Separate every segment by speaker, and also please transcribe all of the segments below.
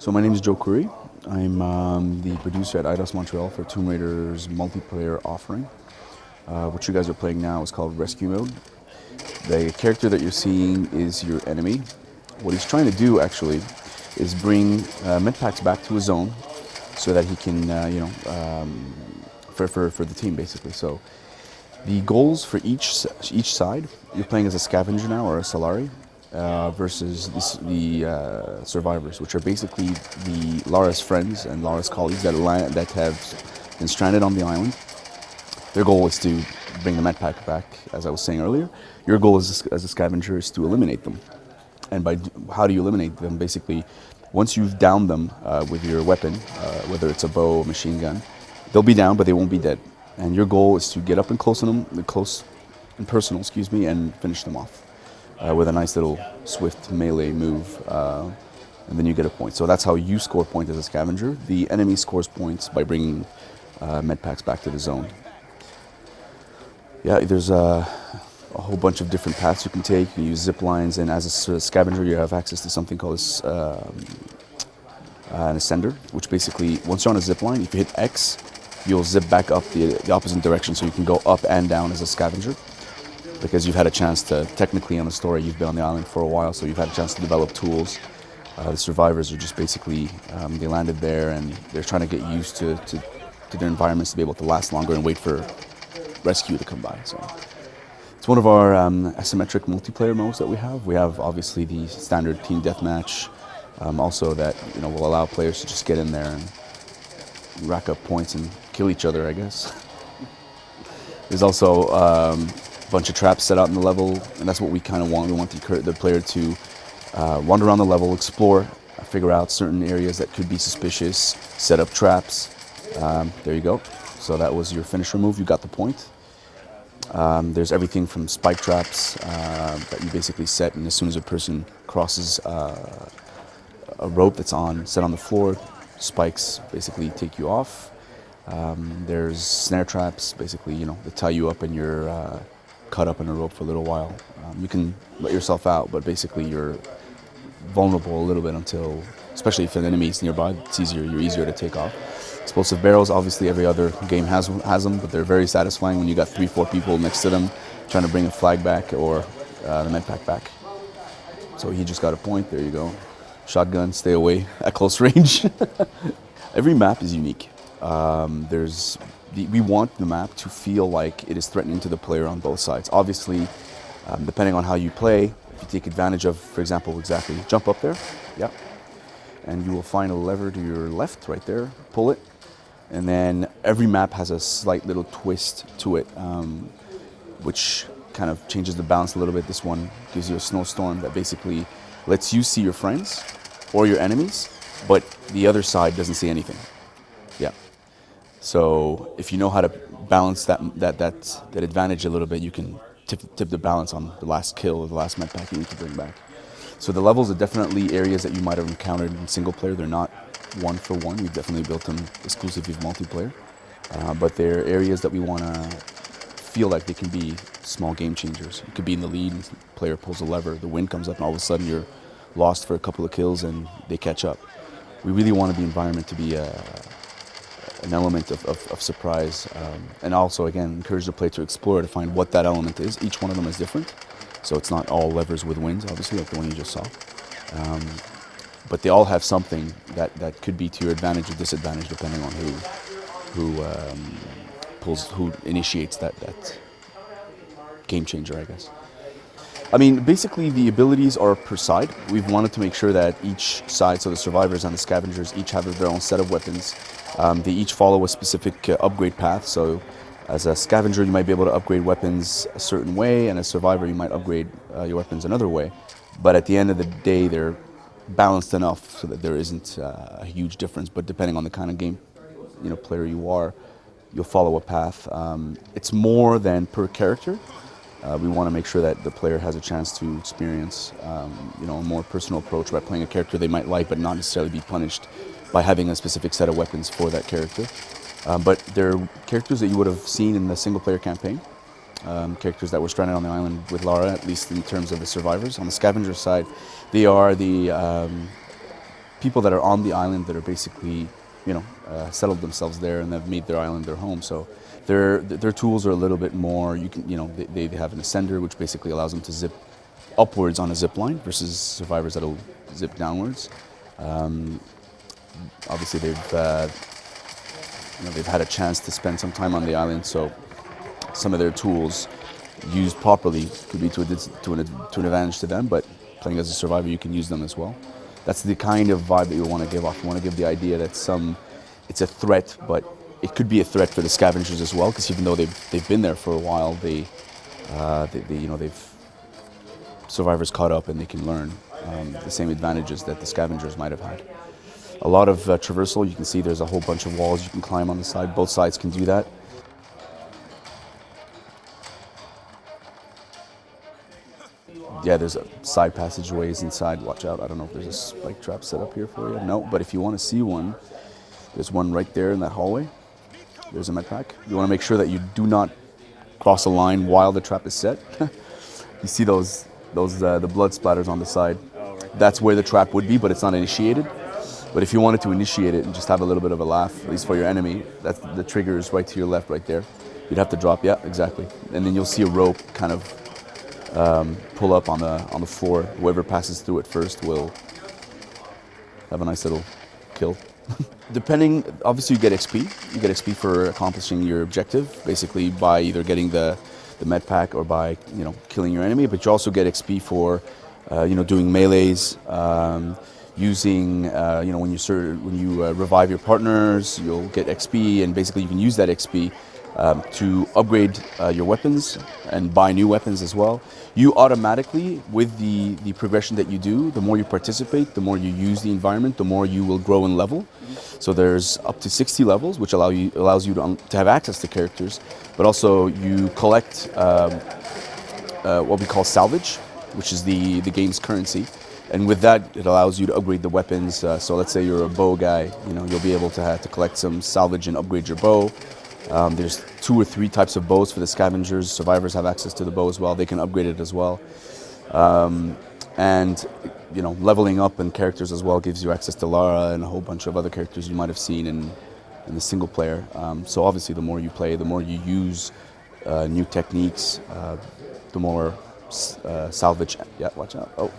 Speaker 1: So my name is Khoury. I'm the producer at IDOS Montreal for Tomb Raider's multiplayer offering. What you guys are playing now is called Rescue Mode. The character that you're seeing is your enemy. What he's trying to do actually is bring medpacks back to his zone so that he can, for the team basically. So the goals for each side, you're playing as a scavenger now or a Solari. Versus the survivors, which are basically Lara's friends and Lara's colleagues that have been stranded on the island. Their goal is to bring the medpack back, as I was saying earlier. Your goal as a scavenger is to eliminate them. And how do you eliminate them? Basically, once you've downed them with your weapon, whether it's a bow or machine gun, they'll be down, but they won't be dead. And your goal is to get up and close and personal, and finish them off. With a nice little swift melee move, and then you get a point. So that's how you score points as a scavenger. The enemy scores points by bringing medpacks back to the zone. Yeah, there's a whole bunch of different paths you can take. You can use zip lines, and as a scavenger you have access to something called an ascender, which basically, once you're on a zip line, if you hit X, you'll zip back up the opposite direction, so you can go up and down as a scavenger. Because you've had a chance to, technically on the story, you've been on the island for a while, so you've had a chance to develop tools. The survivors are just basically, they landed there and they're trying to get used to their environments to be able to last longer and wait for rescue to come by. So it's one of our asymmetric multiplayer modes that we have. We have obviously the standard team deathmatch, also that will allow players to just get in there and rack up points and kill each other, I guess. There's also bunch of traps set out in the level, and that's what we kind of want. We want the player to wander around the level, explore, figure out certain areas that could be suspicious, set up traps. There you go. So that was your finisher move. You got the point. There's everything from spike traps that you basically set, and as soon as a person crosses a rope that's set on the floor, spikes basically take you off. There's snare traps, basically, they tie you up and you're cut up in a rope for a little while. You can let yourself out, but basically you're vulnerable a little bit until, especially if an enemy is nearby, you're easier to take off. Explosive barrels, obviously every other game has them, but they're very satisfying when you got 3-4 people next to them trying to bring a flag back or the medpack back. So he just got a point, there you go. Shotgun, stay away at close range. Every map is unique. We want the map to feel like it is threatening to the player on both sides. Obviously, depending on how you play, if you take advantage of, for example, jump up there, yeah, and you will find a lever to your left, right there, pull it, and then every map has a slight little twist to it, which kind of changes the balance a little bit. This one gives you a snowstorm that basically lets you see your friends or your enemies, but the other side doesn't see anything. Yeah. So if you know how to balance that advantage a little bit, you can tip the balance on the last kill or the last medpack you need to bring back. So the levels are definitely areas that you might have encountered in single player. They're not one for one. We've definitely built them exclusively for multiplayer. But they're areas that we want to feel like they can be small game changers. You could be in the lead, and the player pulls a lever, the wind comes up, and all of a sudden you're lost for a couple of kills and they catch up. We really wanted the environment to be an element of surprise, and also, again, encourage the player to explore to find what that element is. Each one of them is different, so it's not all levers with wins, obviously, like the one you just saw. But they all have something that could be to your advantage or disadvantage, depending on who initiates that game changer, I guess. I mean, basically the abilities are per side. We've wanted to make sure that each side, so the survivors and the scavengers, each have their own set of weapons. They each follow a specific upgrade path. So as a scavenger, you might be able to upgrade weapons a certain way, and as a survivor, you might upgrade your weapons another way. But at the end of the day, they're balanced enough so that there isn't a huge difference. But depending on the kind of game player you are, you'll follow a path. It's more than per character. We want to make sure that the player has a chance to experience a more personal approach by playing a character they might like, but not necessarily be punished by having a specific set of weapons for that character. But they're characters that you would have seen in the single-player campaign, characters that were stranded on the island with Lara, at least in terms of the survivors. On the scavenger side, they are the people that are on the island that are basically, settled themselves there and have made their island their home. So their tools are a little bit more. You can, they have an ascender, which basically allows them to zip upwards on a zip line versus survivors that'll zip downwards. Obviously, they've had a chance to spend some time on the island, so some of their tools used properly could be to an advantage to them. But playing as a survivor, you can use them as well. That's the kind of vibe that you want to give off. You want to give the idea that it's a threat, but it could be a threat for the scavengers as well. Because even though they've been there for a while, they've survivors caught up and they can learn the same advantages that the scavengers might have had. A lot of traversal. You can see there's a whole bunch of walls you can climb on the side. Both sides can do that. Yeah, there's side passageways inside. Watch out. I don't know if there's a spike trap set up here for you. No, but if you want to see one, there's one right there in that hallway. There's a med pack. You want to make sure that you do not cross a line while the trap is set. You see those the blood splatters on the side. That's where the trap would be, but it's not initiated. But if you wanted to initiate it and just have a little bit of a laugh, at least for your enemy, that's the trigger is right to your left, right there. You'd have to drop, yeah, exactly. And then you'll see a rope kind of pull up on the floor. Whoever passes through it first will have a nice little kill. Depending, obviously you get XP. You get XP for accomplishing your objective, basically by either getting the med pack or by killing your enemy. But you also get XP for doing melees, using when you revive your partners, you'll get XP, and basically you can use that XP to upgrade your weapons and buy new weapons as well. You automatically, with the progression that you do, the more you participate, the more you use the environment, the more you will grow in level. So there's up to 60 levels, which allows you to have access to characters, but also you collect what we call salvage, which is the game's currency. And with that, it allows you to upgrade the weapons. So let's say you're a bow guy, you'll be able to collect some salvage and upgrade your bow. There's 2 or 3 types of bows for the scavengers. Survivors have access to the bow as well. They can upgrade it as well. And leveling up in characters as well gives you access to Lara and a whole bunch of other characters you might have seen in the single player. So obviously the more you play, the more you use new techniques, the more salvage. Yeah, watch out. Oh,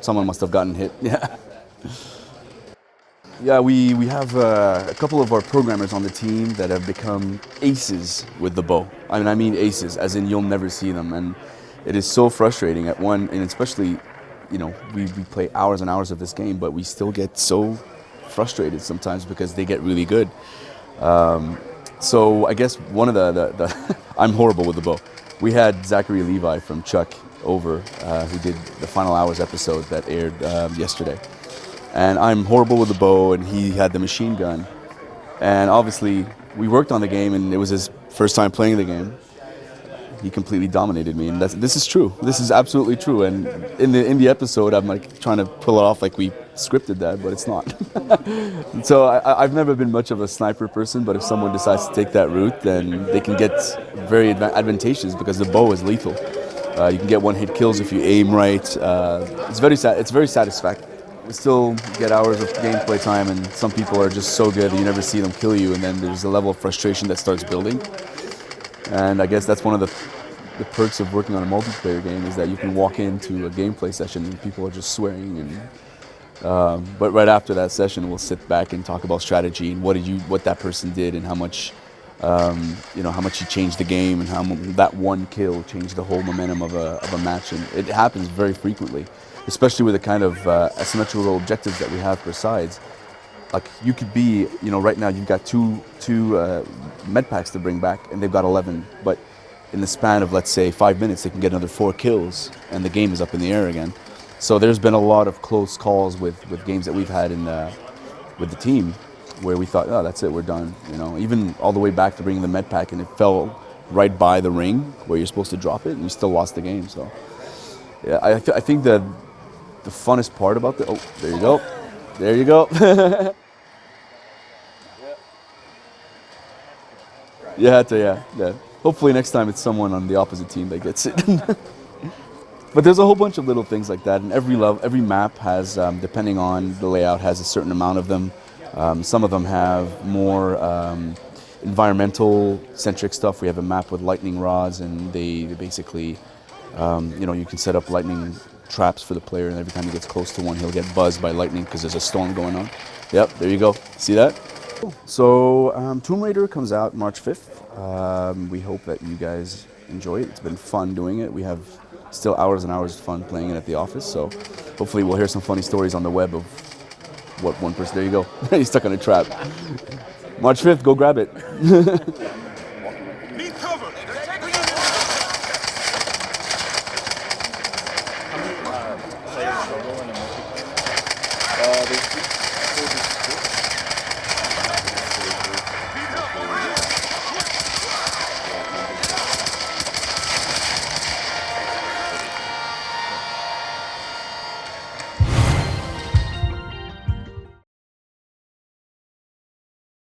Speaker 1: someone must have gotten hit. Yeah. Yeah, we have a couple of our programmers on the team that have become aces with the bow. I mean aces, as in you'll never see them. And it is so frustrating at one, and especially, we play hours and hours of this game, but we still get so frustrated sometimes because they get really good. So I guess one of the I'm horrible with the bow. We had Zachary Levi from Chuck over, who did the Final Hours episode that aired yesterday. And I'm horrible with the bow, and he had the machine gun. And obviously, we worked on the game, and it was his first time playing the game. He completely dominated me, and this is true. This is absolutely true. And in the episode, I'm like trying to pull it off like we scripted that, but it's not. So I've never been much of a sniper person, but if someone decides to take that route, then they can get very advantageous because the bow is lethal. You can get one-hit kills if you aim right. It's very satisfactory. We still get hours of gameplay time, and some people are just so good that you never see them kill you, and then there's a level of frustration that starts building. And I guess that's one of the perks of working on a multiplayer game, is that you can walk into a gameplay session and people are just swearing. And but right after that session, we'll sit back and talk about strategy and what that person did, and how much how much he changed the game, and how that one kill changed the whole momentum of a match. And it happens very frequently, especially with the kind of asymmetrical objectives that we have per sides. Like you could be, right now you've got two med packs to bring back, and they've got 11. But in the span of, let's say, 5 minutes, they can get another 4 kills, and the game is up in the air again. So there's been a lot of close calls with games that we've had with the team, where we thought, oh, that's it, we're done. Even all the way back to bringing the med pack, and it fell right by the ring where you're supposed to drop it, and we still lost the game. So yeah, I think the funnest part about the there you go. Yeah. You had to, yeah. Hopefully next time it's someone on the opposite team that gets it. But there's a whole bunch of little things like that, and every map has, depending on the layout, has a certain amount of them. Some of them have more environmental centric stuff. We have a map with lightning rods, and they basically, you can set up lightning traps for the player, and every time he gets close to one, he'll get buzzed by lightning because there's a storm going on. Yep, there you go. See that? So Tomb Raider comes out March 5th. We hope that you guys enjoy it. It's been fun doing it. We have still hours and hours of fun playing it at the office. So hopefully we'll hear some funny stories on the web of what one person. There you go. He's stuck in a trap. March 5th, go grab it.
Speaker 2: Be covered.
Speaker 3: Players total in a multiplayer? There's